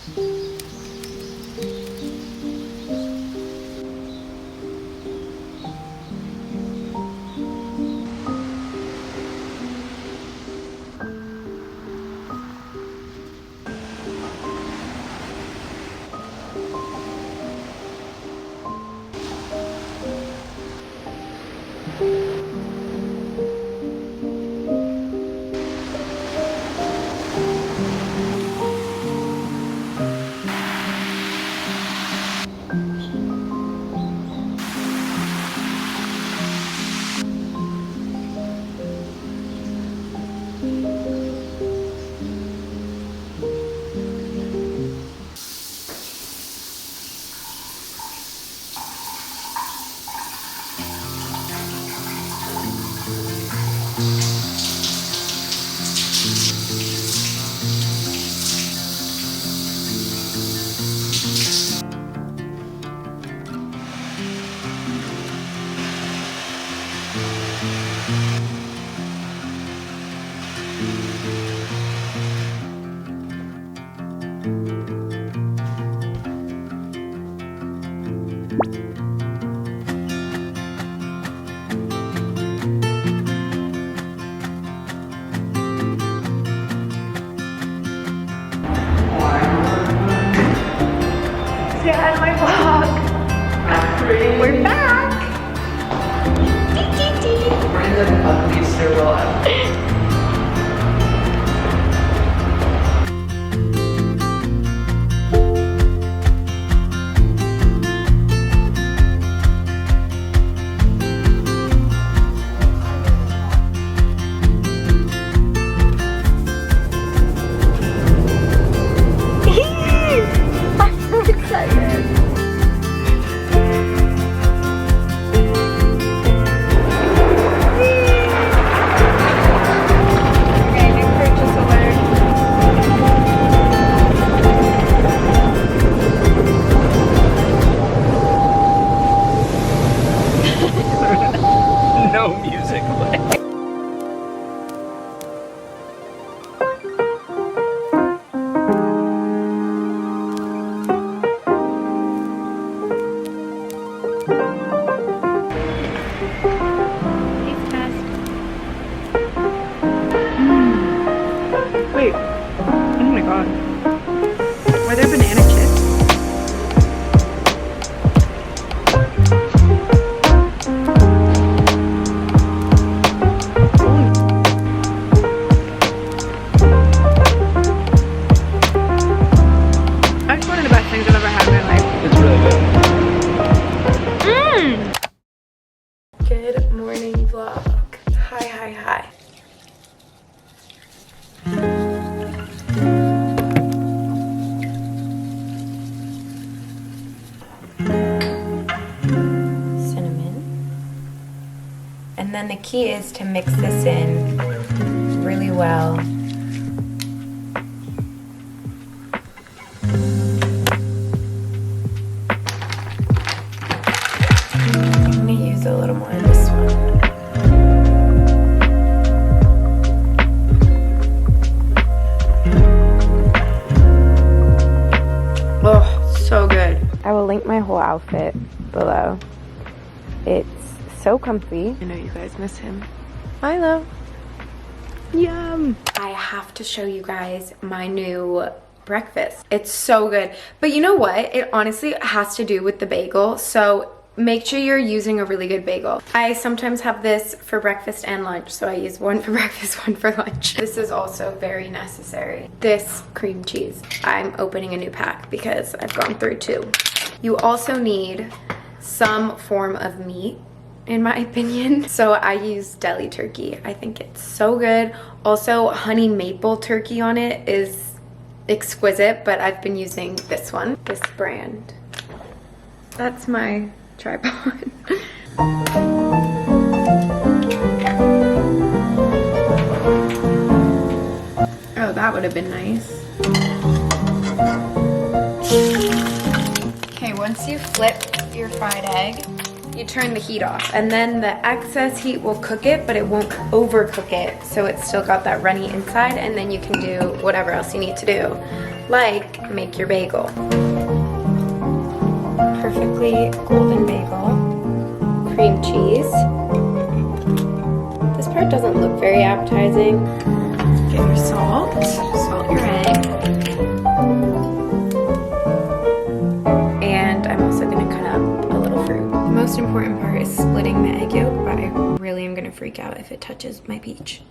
Say hi to my vlog. We're back. We're in the ugly stairwell. No music play. Wait. Oh my god. Were there banana chips? That's one of the best things I've ever had in my life. It's really good. Good morning vlog. Hi, hi, hi. Cinnamon. And then the key is to mix this in really well. I'm gonna use a little more of this one. Oh, so good. I will link my whole outfit below. It's so comfy. I know you guys miss him. Milo. Yum. I have to show you guys my new breakfast. It's so good. But you know what? It honestly has to do with the bagel. So make sure you're using a really good bagel. I sometimes have this for breakfast and lunch. So I use one for breakfast, one for lunch. This is also very necessary. This cream cheese. I'm opening a new pack because I've gone through two. You also need some form of meat, in my opinion. So I use deli turkey. I think it's so good. Also, honey maple turkey on it is exquisite, but I've been using this one, this brand. That's my tripod. Oh, that would have been nice. Okay, once you flip your fried egg, you turn the heat off, and then the excess heat will cook it, but it won't overcook it, so it's still got that runny inside, and then you can do whatever else you need to do. like make your bagel. Perfectly golden bagel. Cream cheese. This part doesn't look very appetizing. Get your salt. Salt your egg. And I'm also gonna cut up a little fruit. The most important part is splitting the egg yolk, but I really am gonna freak out if it touches my peach.